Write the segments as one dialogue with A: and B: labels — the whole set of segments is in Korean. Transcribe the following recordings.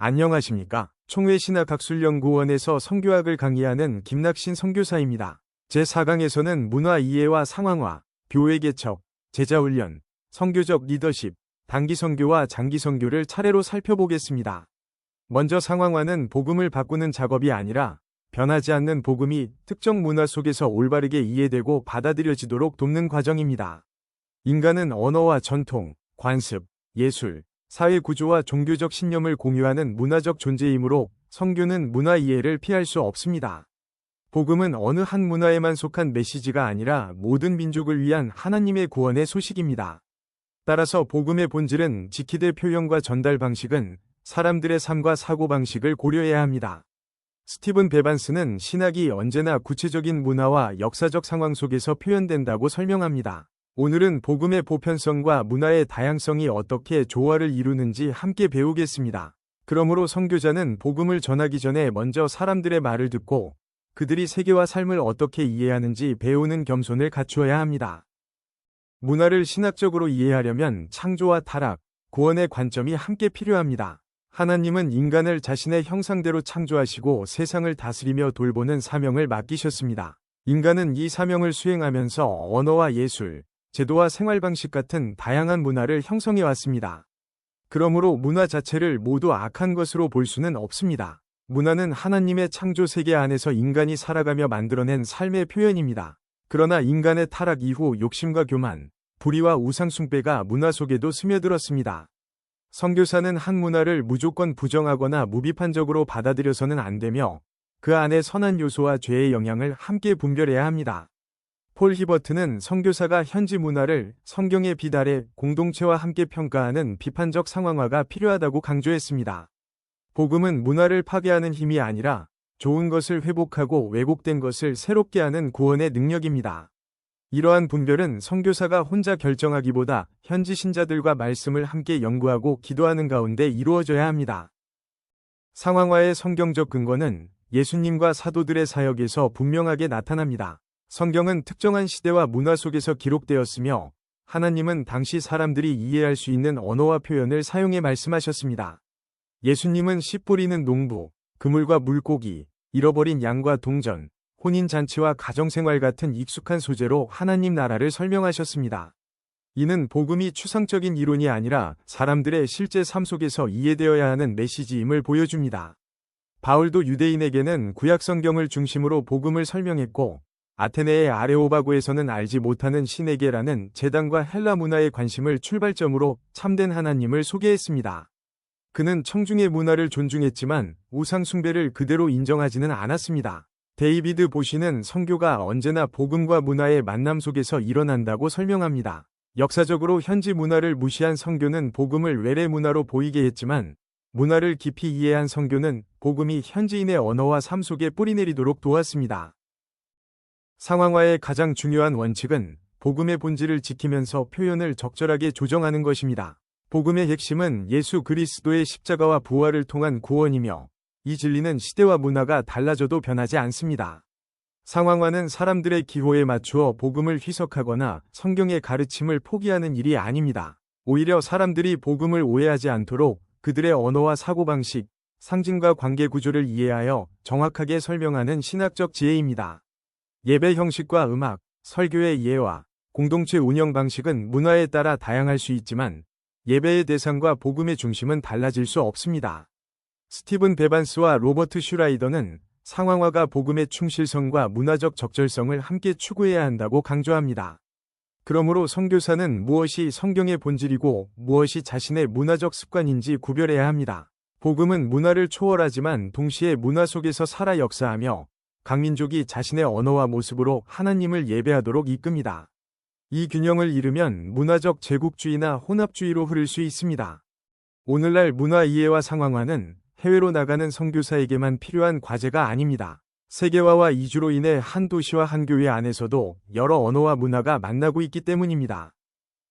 A: 안녕하십니까? 총회신학학술연구원에서 성교학을 강의하는 김낙신 선교사입니다. 제4강에서는 문화 이해와 상황화, 교회 개척, 제자훈련, 선교적 리더십, 단기 선교와 장기 선교를 차례로 살펴보겠습니다. 먼저 상황화는 복음을 바꾸는 작업이 아니라 변하지 않는 복음이 특정 문화 속에서 올바르게 이해되고 받아들여지도록 돕는 과정입니다. 인간은 언어와 전통, 관습, 예술, 사회 구조와 종교적 신념을 공유하는 문화적 존재이므로 선교는 문화 이해를 피할 수 없습니다. 복음은 어느 한 문화에만 속한 메시지가 아니라 모든 민족을 위한 하나님의 구원의 소식입니다. 따라서 복음의 본질은 지키될 표현과 전달 방식은 사람들의 삶과 사고방식을 고려해야 합니다. 스티븐 베반스는 신학이 언제나 구체적인 문화와 역사적 상황 속에서 표현된다고 설명합니다. 오늘은 복음의 보편성과 문화의 다양성이 어떻게 조화를 이루는지 함께 배우겠습니다. 그러므로 선교자는 복음을 전하기 전에 먼저 사람들의 말을 듣고 그들이 세계와 삶을 어떻게 이해하는지 배우는 겸손을 갖추어야 합니다. 문화를 신학적으로 이해하려면 창조와 타락, 구원의 관점이 함께 필요합니다. 하나님은 인간을 자신의 형상대로 창조하시고 세상을 다스리며 돌보는 사명을 맡기셨습니다. 인간은 이 사명을 수행하면서 언어와 예술, 제도와 생활 방식 같은 다양한 문화를 형성해 왔습니다. 그러므로 문화 자체를 모두 악한 것으로 볼 수는 없습니다. 문화는 하나님의 창조 세계 안에서 인간이 살아가며 만들어낸 삶의 표현입니다. 그러나 인간의 타락 이후 욕심과 교만, 불의와 우상숭배가 문화 속에도 스며들었습니다. 선교사는 한 문화를 무조건 부정하거나 무비판적으로 받아들여서는 안 되며 그 안에 선한 요소와 죄의 영향을 함께 분별해야 합니다. 폴 히버트는 선교사가 현지 문화를 성경의 빛 아래 공동체와 함께 평가하는 비판적 상황화가 필요하다고 강조했습니다. 복음은 문화를 파괴하는 힘이 아니라 좋은 것을 회복하고 왜곡된 것을 새롭게 하는 구원의 능력입니다. 이러한 분별은 선교사가 혼자 결정하기보다 현지 신자들과 말씀을 함께 연구하고 기도하는 가운데 이루어져야 합니다. 상황화의 성경적 근거는 예수님과 사도들의 사역에서 분명하게 나타납니다. 성경은 특정한 시대와 문화 속에서 기록되었으며 하나님은 당시 사람들이 이해할 수 있는 언어와 표현을 사용해 말씀하셨습니다. 예수님은 씨 뿌리는 농부, 그물과 물고기, 잃어버린 양과 동전, 혼인잔치와 가정생활 같은 익숙한 소재로 하나님 나라를 설명하셨습니다. 이는 복음이 추상적인 이론이 아니라 사람들의 실제 삶 속에서 이해되어야 하는 메시지임을 보여줍니다. 바울도 유대인에게는 구약 성경을 중심으로 복음을 설명했고 아테네의 아레오바고에서는 알지 못하는 신에게라는 제단과 헬라 문화의 관심을 출발점으로 참된 하나님을 소개했습니다. 그는 청중의 문화를 존중했지만 우상 숭배를 그대로 인정하지는 않았습니다. 데이비드 보시는 선교가 언제나 복음과 문화의 만남 속에서 일어난다고 설명합니다. 역사적으로 현지 문화를 무시한 선교는 복음을 외래 문화로 보이게 했지만 문화를 깊이 이해한 선교는 복음이 현지인의 언어와 삶 속에 뿌리내리도록 도왔습니다. 상황화의 가장 중요한 원칙은 복음의 본질을 지키면서 표현을 적절하게 조정하는 것입니다. 복음의 핵심은 예수 그리스도의 십자가와 부활을 통한 구원이며 이 진리는 시대와 문화가 달라져도 변하지 않습니다. 상황화는 사람들의 기호에 맞추어 복음을 희석하거나 성경의 가르침을 포기하는 일이 아닙니다. 오히려 사람들이 복음을 오해하지 않도록 그들의 언어와 사고방식, 상징과 관계 구조를 이해하여 정확하게 설명하는 신학적 지혜입니다. 예배 형식과 음악, 설교의 예와 공동체 운영 방식은 문화에 따라 다양할 수 있지만 예배의 대상과 복음의 중심은 달라질 수 없습니다. 스티븐 베반스와 로버트 슈라이더는 상황화가 복음의 충실성과 문화적 적절성을 함께 추구해야 한다고 강조합니다. 그러므로 선교사는 무엇이 성경의 본질이고 무엇이 자신의 문화적 습관인지 구별해야 합니다. 복음은 문화를 초월하지만 동시에 문화 속에서 살아 역사하며 각 민족이 자신의 언어와 모습으로 하나님을 예배하도록 이끕니다. 이 균형을 잃으면 문화적 제국주의나 혼합주의로 흐를 수 있습니다. 오늘날 문화 이해와 상황화는 해외로 나가는 선교사에게만 필요한 과제가 아닙니다. 세계화와 이주로 인해 한 도시와 한 교회 안에서도 여러 언어와 문화가 만나고 있기 때문입니다.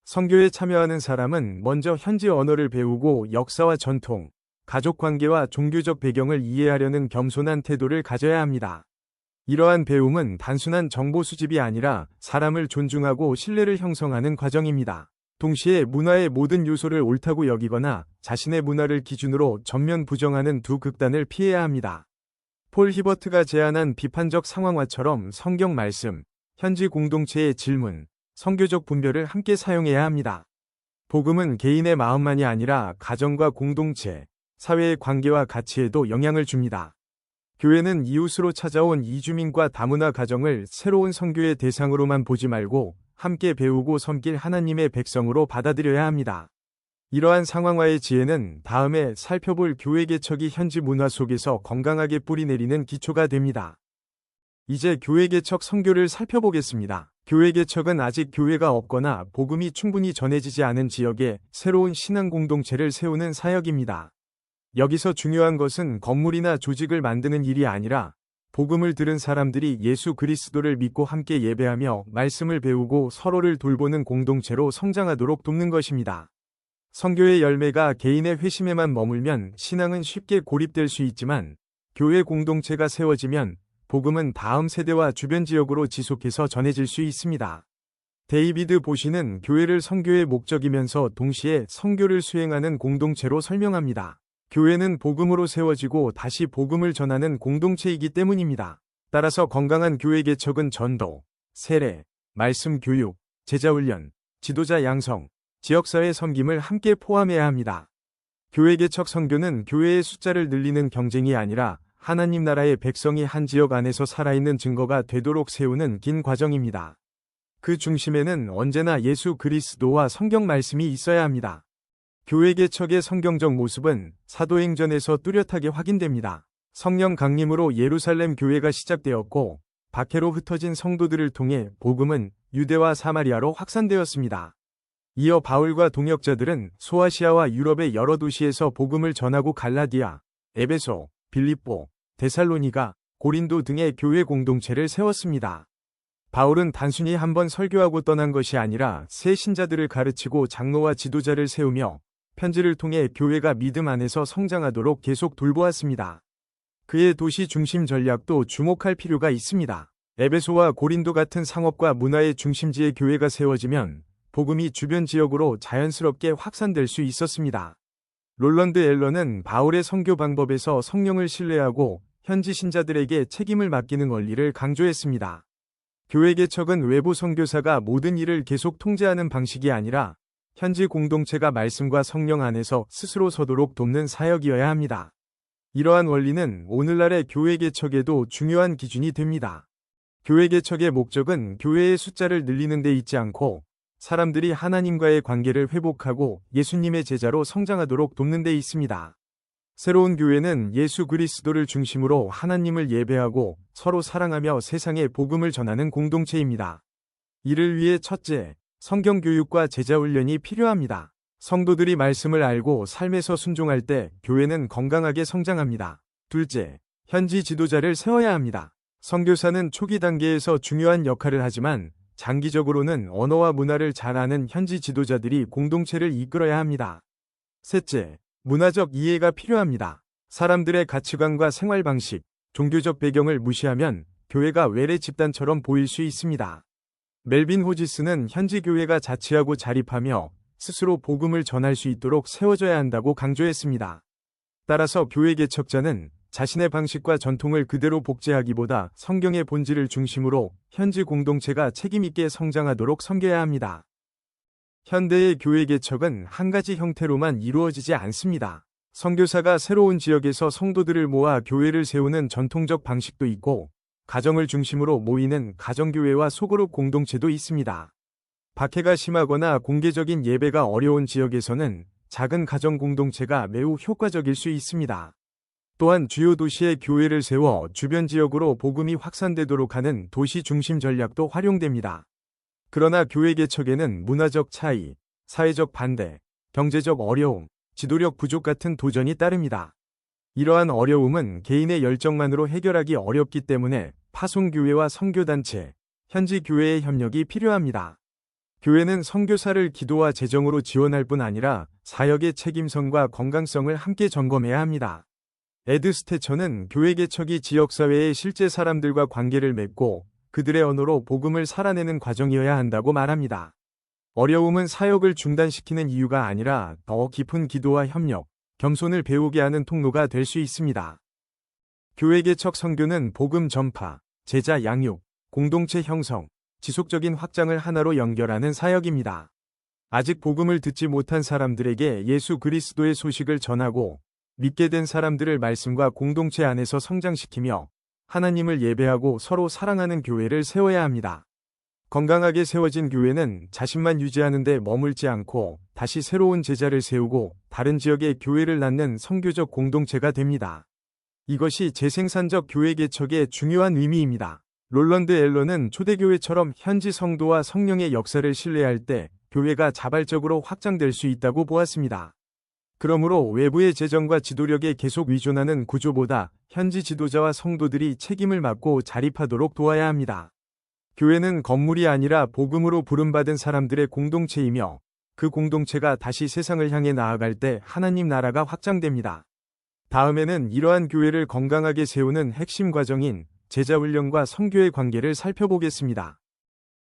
A: 선교에 참여하는 사람은 먼저 현지 언어를 배우고 역사와 전통, 가족관계와 종교적 배경을 이해하려는 겸손한 태도를 가져야 합니다. 이러한 배움은 단순한 정보 수집이 아니라 사람을 존중하고 신뢰를 형성하는 과정입니다. 동시에 문화의 모든 요소를 옳다고 여기거나 자신의 문화를 기준으로 전면 부정하는 두 극단을 피해야 합니다. 폴 히버트가 제안한 비판적 상황화처럼 성경 말씀, 현지 공동체의 질문, 선교적 분별을 함께 사용해야 합니다. 복음은 개인의 마음만이 아니라 가정과 공동체, 사회의 관계와 가치에도 영향을 줍니다. 교회는 이웃으로 찾아온 이주민과 다문화 가정을 새로운 선교의 대상으로만 보지 말고 함께 배우고 섬길 하나님의 백성으로 받아들여야 합니다. 이러한 상황화의 지혜는 다음에 살펴볼 교회 개척이 현지 문화 속에서 건강하게 뿌리내리는 기초가 됩니다. 이제 교회 개척 선교를 살펴보겠습니다. 교회 개척은 아직 교회가 없거나 복음이 충분히 전해지지 않은 지역에 새로운 신앙 공동체를 세우는 사역입니다. 여기서 중요한 것은 건물이나 조직을 만드는 일이 아니라 복음을 들은 사람들이 예수 그리스도를 믿고 함께 예배하며 말씀을 배우고 서로를 돌보는 공동체로 성장하도록 돕는 것입니다. 선교의 열매가 개인의 회심에만 머물면 신앙은 쉽게 고립될 수 있지만 교회 공동체가 세워지면 복음은 다음 세대와 주변 지역으로 지속해서 전해질 수 있습니다. 데이비드 보시는 교회를 선교의 목적이면서 동시에 선교를 수행하는 공동체로 설명합니다. 교회는 복음으로 세워지고 다시 복음을 전하는 공동체이기 때문입니다. 따라서 건강한 교회 개척은 전도, 세례, 말씀 교육, 제자 훈련, 지도자 양성, 지역사회 섬김을 함께 포함해야 합니다. 교회 개척 선교는 교회의 숫자를 늘리는 경쟁이 아니라 하나님 나라의 백성이 한 지역 안에서 살아있는 증거가 되도록 세우는 긴 과정입니다. 그 중심에는 언제나 예수 그리스도와 성경 말씀이 있어야 합니다. 교회 개척의 성경적 모습은 사도행전에서 뚜렷하게 확인됩니다. 성령 강림으로 예루살렘 교회가 시작되었고 박해로 흩어진 성도들을 통해 복음은 유대와 사마리아로 확산되었습니다. 이어 바울과 동역자들은 소아시아와 유럽의 여러 도시에서 복음을 전하고 갈라디아, 에베소, 빌립보, 데살로니가, 고린도 등의 교회 공동체를 세웠습니다. 바울은 단순히 한번 설교하고 떠난 것이 아니라 새 신자들을 가르치고 장로와 지도자를 세우며 편지를 통해 교회가 믿음 안에서 성장하도록 계속 돌보았습니다. 그의 도시 중심 전략도 주목할 필요가 있습니다. 에베소와 고린도 같은 상업과 문화의 중심지의 교회가 세워지면 복음이 주변 지역으로 자연스럽게 확산될 수 있었습니다. 롤런드 앨런은 바울의 선교 방법에서 성령을 신뢰하고 현지 신자들에게 책임을 맡기는 원리를 강조했습니다. 교회 개척은 외부 선교사가 모든 일을 계속 통제하는 방식이 아니라 현지 공동체가 말씀과 성령 안에서 스스로 서도록 돕는 사역이어야 합니다. 이러한 원리는 오늘날의 교회 개척에도 중요한 기준이 됩니다. 교회 개척의 목적은 교회의 숫자를 늘리는 데 있지 않고 사람들이 하나님과의 관계를 회복하고 예수님의 제자로 성장하도록 돕는 데 있습니다. 새로운 교회는 예수 그리스도를 중심으로 하나님을 예배하고 서로 사랑하며 세상에 복음을 전하는 공동체입니다. 이를 위해 첫째, 성경 교육과 제자 훈련이 필요합니다. 성도들이 말씀을 알고 삶에서 순종할 때 교회는 건강하게 성장합니다. 둘째, 현지 지도자를 세워야 합니다. 선교사는 초기 단계에서 중요한 역할을 하지만 장기적으로는 언어와 문화를 잘 아는 현지 지도자들이 공동체를 이끌어야 합니다. 셋째, 문화적 이해가 필요합니다. 사람들의 가치관과 생활 방식, 종교적 배경을 무시하면 교회가 외래 집단처럼 보일 수 있습니다. 멜빈 호지스는 현지 교회가 자치하고 자립하며 스스로 복음을 전할 수 있도록 세워져야 한다고 강조했습니다. 따라서 교회 개척자는 자신의 방식과 전통을 그대로 복제하기보다 성경의 본질을 중심으로 현지 공동체가 책임있게 성장하도록 섬겨야 합니다. 현대의 교회 개척은 한 가지 형태로만 이루어지지 않습니다. 선교사가 새로운 지역에서 성도들을 모아 교회를 세우는 전통적 방식도 있고 가정을 중심으로 모이는 가정교회와 소그룹 공동체도 있습니다. 박해가 심하거나 공개적인 예배가 어려운 지역에서는 작은 가정 공동체가 매우 효과적일 수 있습니다. 또한 주요 도시에 교회를 세워 주변 지역으로 복음이 확산되도록 하는 도시 중심 전략도 활용됩니다. 그러나 교회 개척에는 문화적 차이, 사회적 반대, 경제적 어려움, 지도력 부족 같은 도전이 따릅니다. 이러한 어려움은 개인의 열정만으로 해결하기 어렵기 때문에 파송교회와 선교단체, 현지 교회의 협력이 필요합니다. 교회는 선교사를 기도와 재정으로 지원할 뿐 아니라 사역의 책임성과 건강성을 함께 점검해야 합니다. 에드 스태처는 교회 개척이 지역사회의 실제 사람들과 관계를 맺고 그들의 언어로 복음을 살아내는 과정이어야 한다고 말합니다. 어려움은 사역을 중단시키는 이유가 아니라 더 깊은 기도와 협력, 겸손을 배우게 하는 통로가 될 수 있습니다. 교회 개척 선교는 복음 전파, 제자 양육, 공동체 형성, 지속적인 확장을 하나로 연결하는 사역입니다. 아직 복음을 듣지 못한 사람들에게 예수 그리스도의 소식을 전하고 믿게 된 사람들을 말씀과 공동체 안에서 성장시키며 하나님을 예배하고 서로 사랑하는 교회를 세워야 합니다. 건강하게 세워진 교회는 자신만 유지하는 데 머물지 않고 다시 새로운 제자를 세우고 다른 지역의 교회를 낳는 선교적 공동체가 됩니다. 이것이 재생산적 교회 개척의 중요한 의미입니다. 롤런드 앨런은 초대교회처럼 현지 성도와 성령의 역사를 신뢰할 때 교회가 자발적으로 확장될 수 있다고 보았습니다. 그러므로 외부의 재정과 지도력에 계속 의존하는 구조보다 현지 지도자와 성도들이 책임을 맡고 자립하도록 도와야 합니다. 교회는 건물이 아니라 복음으로 부름받은 사람들의 공동체이며 그 공동체가 다시 세상을 향해 나아갈 때 하나님 나라가 확장됩니다. 다음에는 이러한 교회를 건강하게 세우는 핵심 과정인 제자훈련과 선교의 관계를 살펴보겠습니다.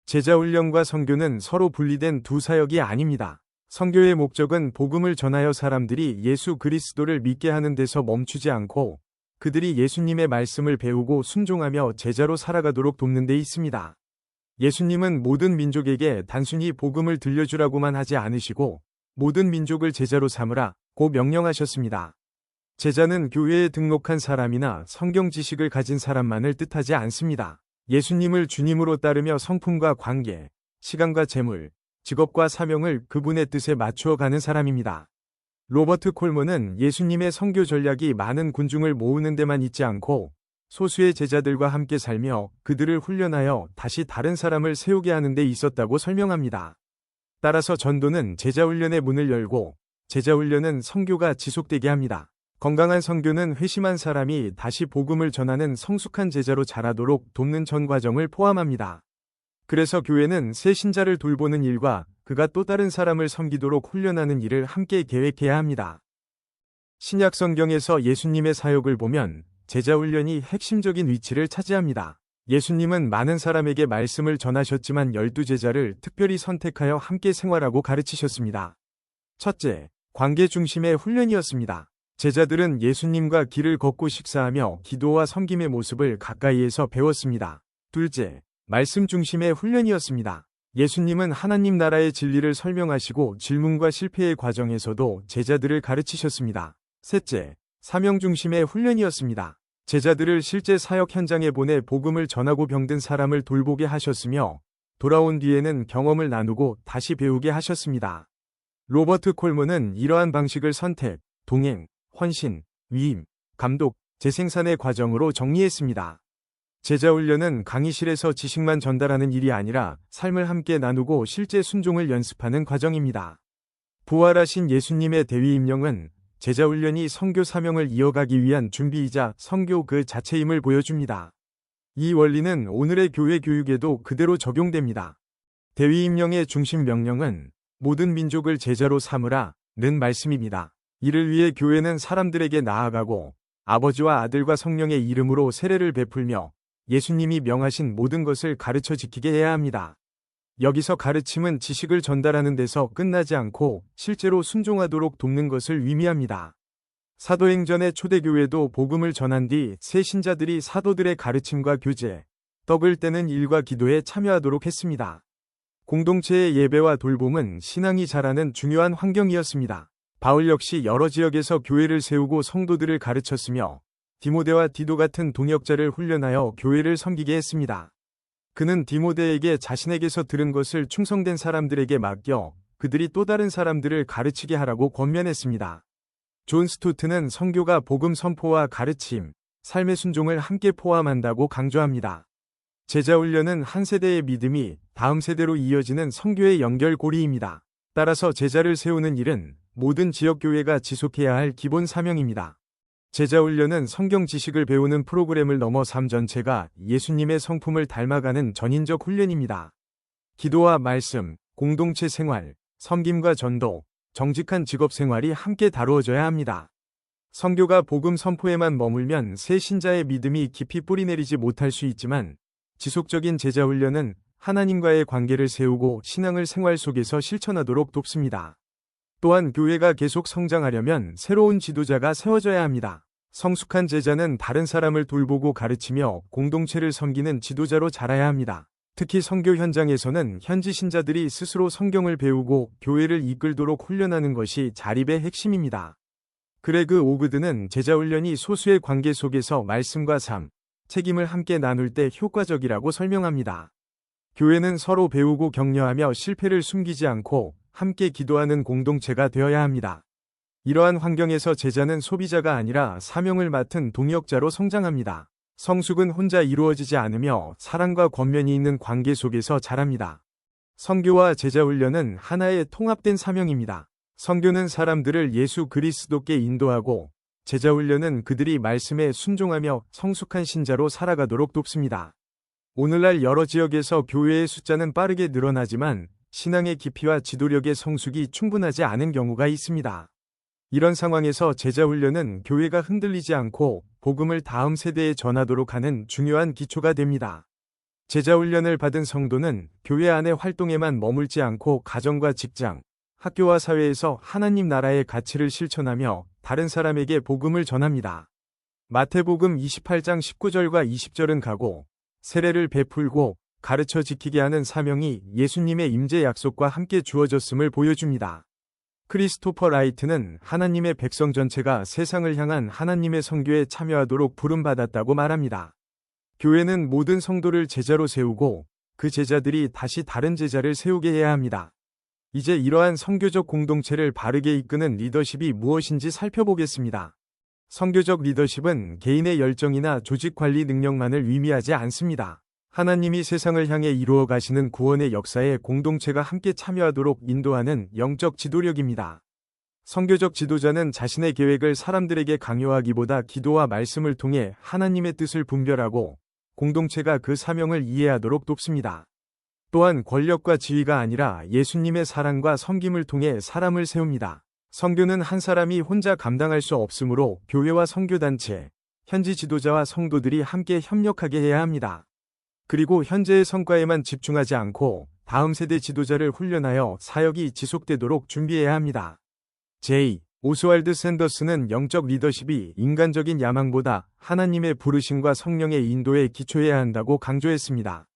A: 제자훈련과 선교는 서로 분리된 두 사역이 아닙니다. 선교의 목적은 복음을 전하여 사람들이 예수 그리스도를 믿게 하는 데서 멈추지 않고 그들이 예수님의 말씀을 배우고 순종하며 제자로 살아가도록 돕는 데 있습니다. 예수님은 모든 민족에게 단순히 복음을 들려주라고만 하지 않으시고 모든 민족을 제자로 삼으라 고 명령하셨습니다. 제자는 교회에 등록한 사람이나 성경 지식을 가진 사람만을 뜻하지 않습니다. 예수님을 주님으로 따르며 성품과 관계, 시간과 재물, 직업과 사명을 그분의 뜻에 맞추어 가는 사람입니다. 로버트 콜먼은 예수님의 선교 전략이 많은 군중을 모으는 데만 있지 않고 소수의 제자들과 함께 살며 그들을 훈련하여 다시 다른 사람을 세우게 하는 데 있었다고 설명합니다. 따라서 전도는 제자훈련의 문을 열고 제자훈련은 선교가 지속되게 합니다. 건강한 선교는 회심한 사람이 다시 복음을 전하는 성숙한 제자로 자라도록 돕는 전 과정을 포함합니다. 그래서 교회는 새 신자를 돌보는 일과 그가 또 다른 사람을 섬기도록 훈련하는 일을 함께 계획해야 합니다. 신약 성경에서 예수님의 사역을 보면 제자훈련이 핵심적인 위치를 차지합니다. 예수님은 많은 사람에게 말씀을 전하셨지만 12제자를 특별히 선택하여 함께 생활하고 가르치셨습니다. 첫째, 관계 중심의 훈련이었습니다. 제자들은 예수님과 길을 걷고 식사하며 기도와 섬김의 모습을 가까이에서 배웠습니다. 둘째, 말씀 중심의 훈련이었습니다. 예수님은 하나님 나라의 진리를 설명하시고 질문과 실패의 과정에서도 제자들을 가르치셨습니다. 셋째, 사명 중심의 훈련이었습니다. 제자들을 실제 사역 현장에 보내 복음을 전하고 병든 사람을 돌보게 하셨으며 돌아온 뒤에는 경험을 나누고 다시 배우게 하셨습니다. 로버트 콜먼은 이러한 방식을 선택, 동행, 헌신, 위임, 감독, 재생산의 과정으로 정리했습니다. 제자훈련은 강의실에서 지식만 전달하는 일이 아니라 삶을 함께 나누고 실제 순종을 연습하는 과정입니다. 부활하신 예수님의 대위임령은 제자훈련이 선교 사명을 이어가기 위한 준비이자 선교 그 자체임을 보여줍니다. 이 원리는 오늘의 교회 교육에도 그대로 적용됩니다. 대위임령의 중심 명령은 모든 민족을 제자로 삼으라는 말씀입니다. 이를 위해 교회는 사람들에게 나아가고 아버지와 아들과 성령의 이름으로 세례를 베풀며 예수님이 명하신 모든 것을 가르쳐 지키게 해야 합니다. 여기서 가르침은 지식을 전달하는 데서 끝나지 않고 실제로 순종하도록 돕는 것을 의미합니다. 사도행전의 초대교회도 복음을 전한 뒤 새 신자들이 사도들의 가르침과 교제, 떡을 떼는 일과 기도에 참여하도록 했습니다. 공동체의 예배와 돌봄은 신앙이 자라는 중요한 환경이었습니다. 바울 역시 여러 지역에서 교회를 세우고 성도들을 가르쳤으며 디모데와 디도 같은 동역자를 훈련하여 교회를 섬기게 했습니다. 그는 디모데에게 자신에게서 들은 것을 충성된 사람들에게 맡겨 그들이 또 다른 사람들을 가르치게 하라고 권면했습니다. 존 스토트는 선교가 복음 선포와 가르침, 삶의 순종을 함께 포함한다고 강조합니다. 제자훈련은 한 세대의 믿음이 다음 세대로 이어지는 선교의 연결고리입니다. 따라서 제자를 세우는 일은 모든 지역교회가 지속해야 할 기본 사명입니다. 제자훈련은 성경 지식을 배우는 프로그램을 넘어 삶 전체가 예수님의 성품을 닮아가는 전인적 훈련입니다. 기도와 말씀, 공동체 생활, 섬김과 전도, 정직한 직업 생활이 함께 다루어져야 합니다. 선교가 복음 선포에만 머물면 새 신자의 믿음이 깊이 뿌리내리지 못할 수 있지만 지속적인 제자훈련은 하나님과의 관계를 세우고 신앙을 생활 속에서 실천하도록 돕습니다. 또한 교회가 계속 성장하려면 새로운 지도자가 세워져야 합니다. 성숙한 제자는 다른 사람을 돌보고 가르치며 공동체를 섬기는 지도자로 자라야 합니다. 특히 선교 현장에서는 현지 신자들이 스스로 성경을 배우고 교회를 이끌도록 훈련하는 것이 자립의 핵심입니다. 그레그 오그드는 제자훈련이 소수의 관계 속에서 말씀과 삶, 책임을 함께 나눌 때 효과적이라고 설명합니다. 교회는 서로 배우고 격려하며 실패를 숨기지 않고 함께 기도하는 공동체가 되어야 합니다. 이러한 환경에서 제자는 소비자가 아니라 사명을 맡은 동역자로 성장합니다. 성숙은 혼자 이루어지지 않으며 사랑과 권면이 있는 관계 속에서 자랍니다. 선교와 제자훈련은 하나의 통합된 사명입니다. 선교는 사람들을 예수 그리스도께 인도하고 제자훈련은 그들이 말씀에 순종하며 성숙한 신자로 살아가도록 돕습니다. 오늘날 여러 지역에서 교회의 숫자는 빠르게 늘어나지만 신앙의 깊이와 지도력의 성숙이 충분하지 않은 경우가 있습니다. 이런 상황에서 제자훈련은 교회가 흔들리지 않고 복음을 다음 세대에 전하도록 하는 중요한 기초가 됩니다. 제자훈련을 받은 성도는 교회 안의 활동에만 머물지 않고 가정과 직장, 학교와 사회에서 하나님 나라의 가치를 실천하며 다른 사람에게 복음을 전합니다. 마태복음 28장 19절과 20절은 가고 세례를 베풀고 가르쳐 지키게 하는 사명이 예수님의 임재 약속과 함께 주어졌음을 보여줍니다. 크리스토퍼 라이트는 하나님의 백성 전체가 세상을 향한 하나님의 선교에 참여하도록 부름받았다고 말합니다. 교회는 모든 성도를 제자로 세우고 그 제자들이 다시 다른 제자를 세우게 해야 합니다. 이제 이러한 선교적 공동체를 바르게 이끄는 리더십이 무엇인지 살펴보겠습니다. 선교적 리더십은 개인의 열정이나 조직 관리 능력만을 의미하지 않습니다. 하나님이 세상을 향해 이루어 가시는 구원의 역사에 공동체가 함께 참여하도록 인도하는 영적 지도력입니다. 선교적 지도자는 자신의 계획을 사람들에게 강요하기보다 기도와 말씀을 통해 하나님의 뜻을 분별하고 공동체가 그 사명을 이해하도록 돕습니다. 또한 권력과 지위가 아니라 예수님의 사랑과 섬김을 통해 사람을 세웁니다. 선교는 한 사람이 혼자 감당할 수 없으므로 교회와 선교단체, 현지 지도자와 성도들이 함께 협력하게 해야 합니다. 그리고 현재의 성과에만 집중하지 않고 다음 세대 지도자를 훈련하여 사역이 지속되도록 준비해야 합니다. 제. 오스왈드 샌더스는 영적 리더십이 인간적인 야망보다 하나님의 부르심과 성령의 인도에 기초해야 한다고 강조했습니다.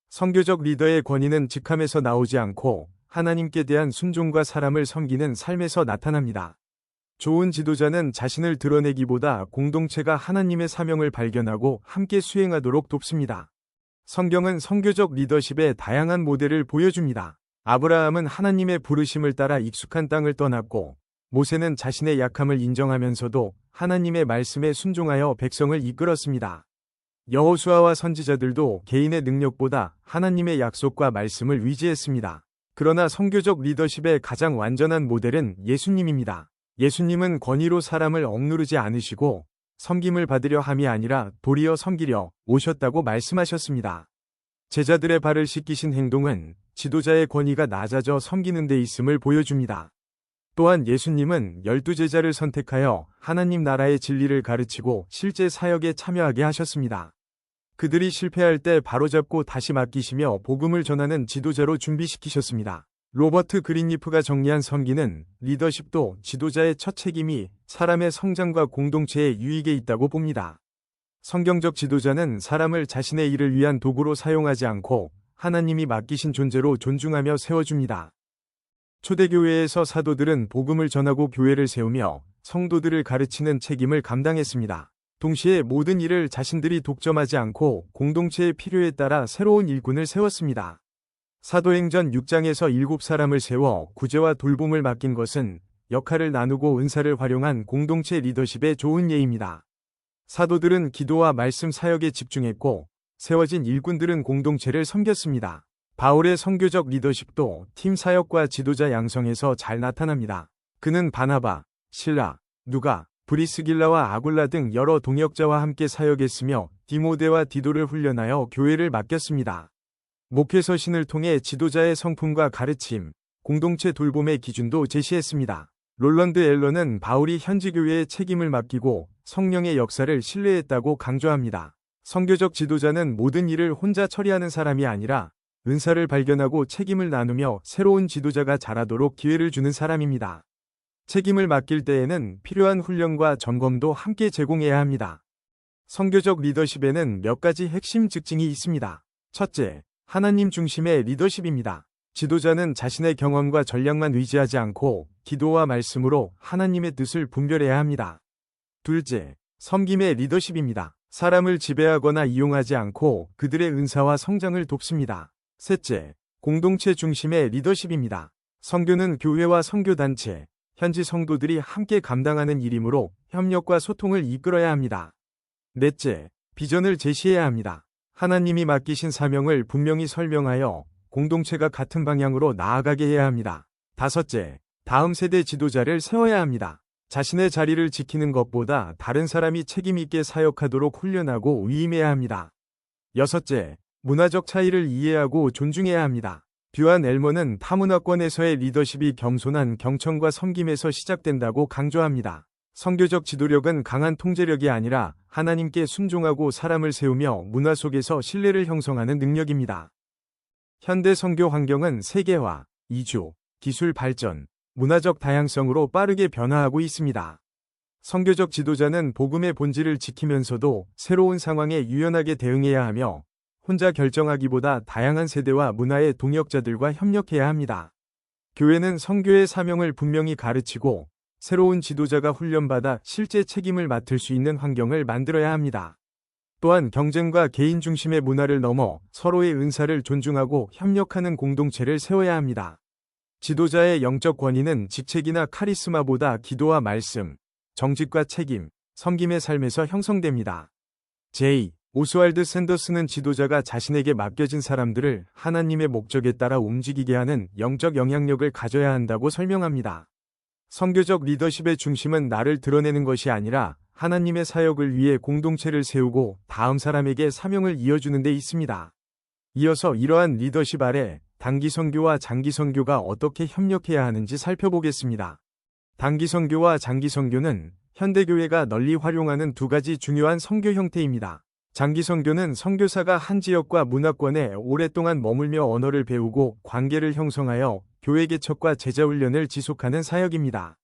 A: 선교적 리더의 권위는 직함에서 나오지 않고 하나님께 대한 순종과 사람을 섬기는 삶에서 나타납니다. 좋은 지도자는 자신을 드러내기보다 공동체가 하나님의 사명을 발견하고 함께 수행하도록 돕습니다. 성경은 선교적 리더십의 다양한 모델을 보여줍니다. 아브라함은 하나님의 부르심을 따라 익숙한 땅을 떠났고 모세는 자신의 약함을 인정하면서도 하나님의 말씀에 순종하여 백성을 이끌었습니다. 여호수아와 선지자들도 개인의 능력보다 하나님의 약속과 말씀을 위지했습니다. 그러나 선교적 리더십의 가장 완전한 모델은 예수님입니다. 예수님은 권위로 사람을 억누르지 않으시고 섬김을 받으려 함이 아니라 도리어 섬기려 오셨다고 말씀하셨습니다. 제자들의 발을 씻기신 행동은 지도자의 권위가 낮아져 섬기는 데 있음을 보여줍니다. 또한 예수님은 12제자를 선택하여 하나님 나라의 진리를 가르치고 실제 사역에 참여하게 하셨습니다. 그들이 실패할 때 바로잡고 다시 맡기시며 복음을 전하는 지도자로 준비시키셨습니다. 로버트 그린리프가 정리한 섬기는 리더십도 지도자의 첫 책임이 사람의 성장과 공동체의 유익에 있다고 봅니다. 성경적 지도자는 사람을 자신의 일을 위한 도구로 사용하지 않고 하나님이 맡기신 존재로 존중하며 세워줍니다. 초대교회에서 사도들은 복음을 전하고 교회를 세우며 성도들을 가르치는 책임을 감당했습니다. 동시에 모든 일을 자신들이 독점하지 않고 공동체의 필요에 따라 새로운 일꾼을 세웠습니다. 사도행전 6장에서 7사람을 세워 구제와 돌봄을 맡긴 것은 역할을 나누고 은사를 활용한 공동체 리더십의 좋은 예입니다. 사도들은 기도와 말씀 사역에 집중했고 세워진 일꾼들은 공동체를 섬겼습니다. 바울의 선교적 리더십도 팀 사역과 지도자 양성에서 잘 나타납니다. 그는 바나바, 실라, 누가, 브리스길라와 아굴라 등 여러 동역자와 함께 사역했으며 디모데와 디도를 훈련하여 교회를 맡겼습니다. 목회 서신을 통해 지도자의 성품과 가르침, 공동체 돌봄의 기준도 제시했습니다. 롤런드 앨런은 바울이 현지 교회에 책임을 맡기고 성령의 역사를 신뢰했다고 강조합니다. 선교적 지도자는 모든 일을 혼자 처리하는 사람이 아니라 은사를 발견하고 책임을 나누며 새로운 지도자가 자라도록 기회를 주는 사람입니다. 책임을 맡길 때에는 필요한 훈련과 점검도 함께 제공해야 합니다. 선교적 리더십에는 몇 가지 핵심 특징이 있습니다. 첫째, 하나님 중심의 리더십입니다. 지도자는 자신의 경험과 전략만 의지하지 않고 기도와 말씀으로 하나님의 뜻을 분별해야 합니다. 둘째, 섬김의 리더십입니다. 사람을 지배하거나 이용하지 않고 그들의 은사와 성장을 돕습니다. 셋째, 공동체 중심의 리더십입니다. 선교는 교회와 선교단체, 현지 성도들이 함께 감당하는 일이므로 협력과 소통을 이끌어야 합니다. 넷째, 비전을 제시해야 합니다. 하나님이 맡기신 사명을 분명히 설명하여 공동체가 같은 방향으로 나아가게 해야 합니다. 다섯째, 다음 세대 지도자를 세워야 합니다. 자신의 자리를 지키는 것보다 다른 사람이 책임있게 사역하도록 훈련하고 위임해야 합니다. 여섯째, 문화적 차이를 이해하고 존중해야 합니다. 듀안 엘머는 타문화권에서의 리더십이 겸손한 경청과 섬김에서 시작된다고 강조합니다. 선교적 지도력은 강한 통제력이 아니라 하나님께 순종하고 사람을 세우며 문화 속에서 신뢰를 형성하는 능력입니다. 현대 선교 환경은 세계화, 이주, 기술 발전, 문화적 다양성으로 빠르게 변화하고 있습니다. 선교적 지도자는 복음의 본질을 지키면서도 새로운 상황에 유연하게 대응해야 하며 혼자 결정하기보다 다양한 세대와 문화의 동역자들과 협력해야 합니다. 교회는 선교의 사명을 분명히 가르치고 새로운 지도자가 훈련받아 실제 책임을 맡을 수 있는 환경을 만들어야 합니다. 또한 경쟁과 개인 중심의 문화를 넘어 서로의 은사를 존중하고 협력하는 공동체를 세워야 합니다. 지도자의 영적 권위는 직책이나 카리스마보다 기도와 말씀, 정직과 책임, 섬김의 삶에서 형성됩니다. 제2. 오스왈드 샌더스는 지도자가 자신에게 맡겨진 사람들을 하나님의 목적에 따라 움직이게 하는 영적 영향력을 가져야 한다고 설명합니다. 선교적 리더십의 중심은 나를 드러내는 것이 아니라 하나님의 사역을 위해 공동체를 세우고 다음 사람에게 사명을 이어주는 데 있습니다. 이어서 이러한 리더십 아래 단기 선교와 장기 선교가 어떻게 협력해야 하는지 살펴보겠습니다. 단기 선교와 장기 선교는 현대교회가 널리 활용하는 두 가지 중요한 선교 형태입니다. 장기 선교는 선교사가 한 지역과 문화권에 오랫동안 머물며 언어를 배우고 관계를 형성하여 교회 개척과 제자 훈련을 지속하는 사역입니다.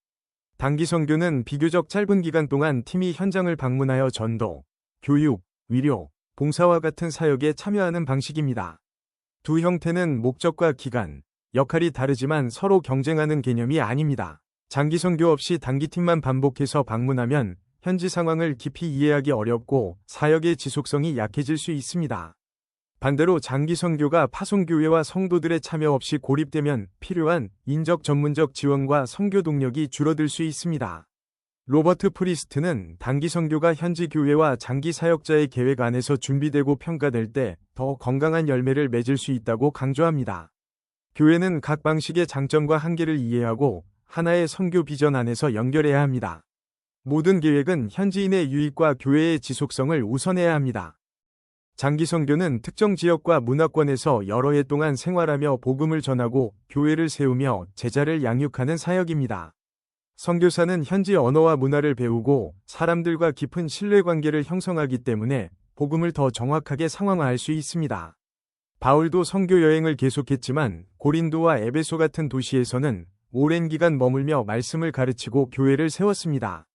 A: 단기 선교는 비교적 짧은 기간 동안 팀이 현장을 방문하여 전도, 교육, 위료, 봉사와 같은 사역에 참여하는 방식입니다. 두 형태는 목적과 기간, 역할이 다르지만 서로 경쟁하는 개념이 아닙니다. 장기 선교 없이 단기팀만 반복해서 방문하면 현지 상황을 깊이 이해하기 어렵고 사역의 지속성이 약해질 수 있습니다. 반대로 장기 선교가 파송교회와 성도들의 참여 없이 고립되면 필요한 인적 전문적 지원과 선교 동력이 줄어들 수 있습니다. 로버트 프리스트는 단기 선교가 현지 교회와 장기 사역자의 계획 안에서 준비되고 평가될 때 더 건강한 열매를 맺을 수 있다고 강조합니다. 교회는 각 방식의 장점과 한계를 이해하고 하나의 선교 비전 안에서 연결해야 합니다. 모든 계획은 현지인의 유익과 교회의 지속성을 우선해야 합니다. 장기 선교는 특정 지역과 문화권에서 여러 해 동안 생활하며 복음을 전하고 교회를 세우며 제자를 양육하는 사역입니다. 선교사는 현지 언어와 문화를 배우고 사람들과 깊은 신뢰관계를 형성하기 때문에 복음을 더 정확하게 상황화할 수 있습니다. 바울도 선교 여행을 계속했지만 고린도와 에베소 같은 도시에서는 오랜 기간 머물며 말씀을 가르치고 교회를 세웠습니다.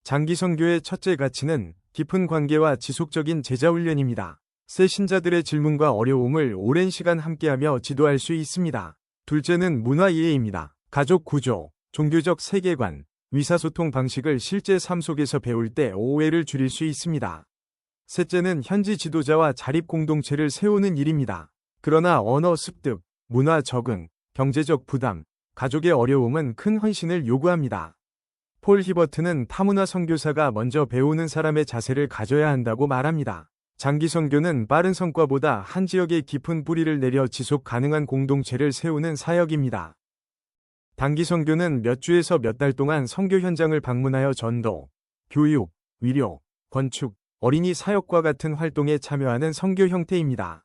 A: 장기 선교의 첫째 가치는 깊은 관계와 지속적인 제자 훈련입니다. 새 신자들의 질문과 어려움을 오랜 시간 함께하며 지도할 수 있습니다. 둘째는 문화 이해입니다. 가족 구조, 종교적 세계관, 의사소통 방식을 실제 삶 속에서 배울 때 오해를 줄일 수 있습니다. 셋째는 현지 지도자와 자립 공동체를 세우는 일입니다. 그러나 언어 습득, 문화 적응, 경제적 부담, 가족의 어려움은 큰 헌신을 요구합니다. 폴 히버트는 타문화 선교사가 먼저 배우는 사람의 자세를 가져야 한다고 말합니다. 장기 선교는 빠른 성과보다 한 지역에 깊은 뿌리를 내려 지속 가능한 공동체를 세우는 사역입니다. 단기 선교는 몇 주에서 몇 달 동안 선교 현장을 방문하여 전도, 교육, 위료, 건축, 어린이 사역과 같은 활동에 참여하는 선교 형태입니다.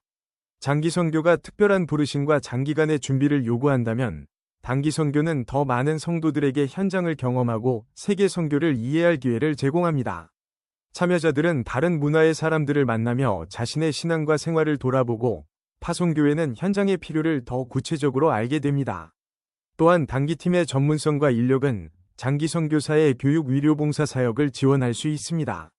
A: 장기 선교가 특별한 부르심과 장기간의 준비를 요구한다면 단기 선교는 더 많은 성도들에게 현장을 경험하고 세계 선교를 이해할 기회를 제공합니다. 참여자들은 다른 문화의 사람들을 만나며 자신의 신앙과 생활을 돌아보고 파송교회는 현장의 필요를 더 구체적으로 알게 됩니다. 또한 단기팀의 전문성과 인력은 장기 선교사의 교육 위료 봉사 사역을 지원할 수 있습니다.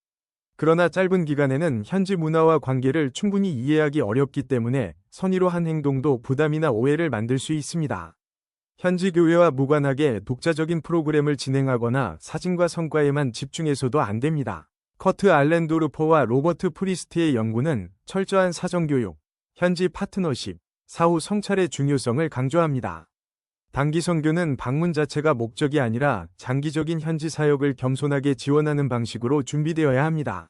A: 그러나 짧은 기간에는 현지 문화와 관계를 충분히 이해하기 어렵기 때문에 선의로 한 행동도 부담이나 오해를 만들 수 있습니다. 현지 교회와 무관하게 독자적인 프로그램을 진행하거나 사진과 성과에만 집중해서도 안 됩니다. 커트 알렌도르퍼와 로버트 프리스트의 연구는 철저한 사정교육, 현지 파트너십, 사후 성찰의 중요성을 강조합니다. 단기 선교는 방문 자체가 목적이 아니라 장기적인 현지 사역을 겸손하게 지원하는 방식으로 준비되어야 합니다.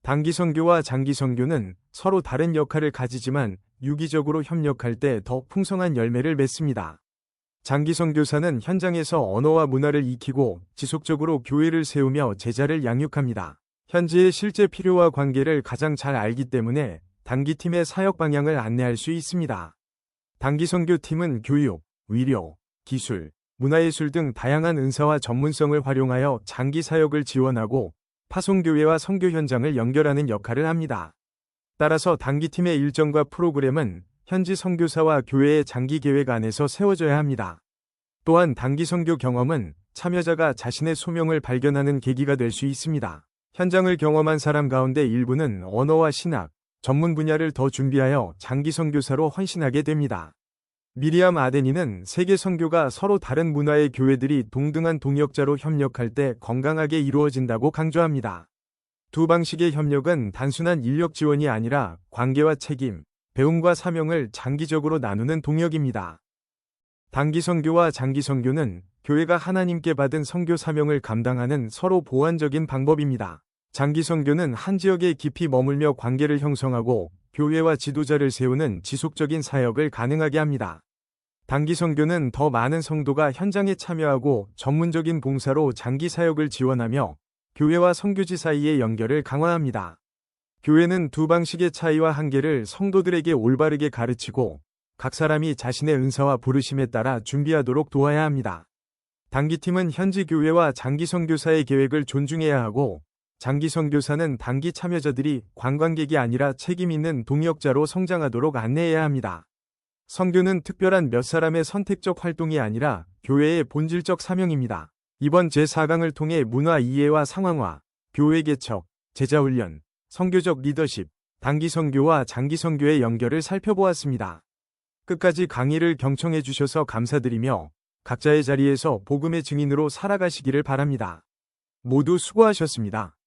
A: 단기 선교와 장기 선교는 서로 다른 역할을 가지지만 유기적으로 협력할 때 더 풍성한 열매를 맺습니다. 장기 선교사는 현장에서 언어와 문화를 익히고 지속적으로 교회를 세우며 제자를 양육합니다. 현지의 실제 필요와 관계를 가장 잘 알기 때문에 단기팀의 사역 방향을 안내할 수 있습니다. 단기 선교팀은 교육, 위료, 기술, 문화예술 등 다양한 은사와 전문성을 활용하여 장기 사역을 지원하고 파송교회와 선교 현장을 연결하는 역할을 합니다. 따라서 단기팀의 일정과 프로그램은 현지 선교사와 교회의 장기 계획 안에서 세워져야 합니다. 또한 단기 선교 경험은 참여자가 자신의 소명을 발견하는 계기가 될 수 있습니다. 현장을 경험한 사람 가운데 일부는 언어와 신학, 전문 분야를 더 준비하여 장기 선교사로 헌신하게 됩니다. 미리암 아데니는 세계 선교가 서로 다른 문화의 교회들이 동등한 동역자로 협력할 때 건강하게 이루어진다고 강조합니다. 두 방식의 협력은 단순한 인력 지원이 아니라 관계와 책임, 배움과 사명을 장기적으로 나누는 동력입니다. 단기 선교와 장기 선교는 교회가 하나님께 받은 선교 사명을 감당하는 서로 보완적인 방법입니다. 장기 선교는 한 지역에 깊이 머물며 관계를 형성하고 교회와 지도자를 세우는 지속적인 사역을 가능하게 합니다. 단기 선교는 더 많은 성도가 현장에 참여하고 전문적인 봉사로 장기 사역을 지원하며 교회와 선교지 사이의 연결을 강화합니다. 교회는 두 방식의 차이와 한계를 성도들에게 올바르게 가르치고 각 사람이 자신의 은사와 부르심에 따라 준비하도록 도와야 합니다. 단기팀은 현지 교회와 장기 선교사의 계획을 존중해야 하고 장기 선교사는 단기 참여자들이 관광객이 아니라 책임 있는 동역자로 성장하도록 안내해야 합니다. 선교는 특별한 몇 사람의 선택적 활동이 아니라 교회의 본질적 사명입니다. 이번 제4강을 통해 문화 이해와 상황화, 교회 개척, 제자 훈련, 선교적 리더십, 단기 선교와 장기 선교의 연결을 살펴보았습니다. 끝까지 강의를 경청해 주셔서 감사드리며 각자의 자리에서 복음의 증인으로 살아가시기를 바랍니다. 모두 수고하셨습니다.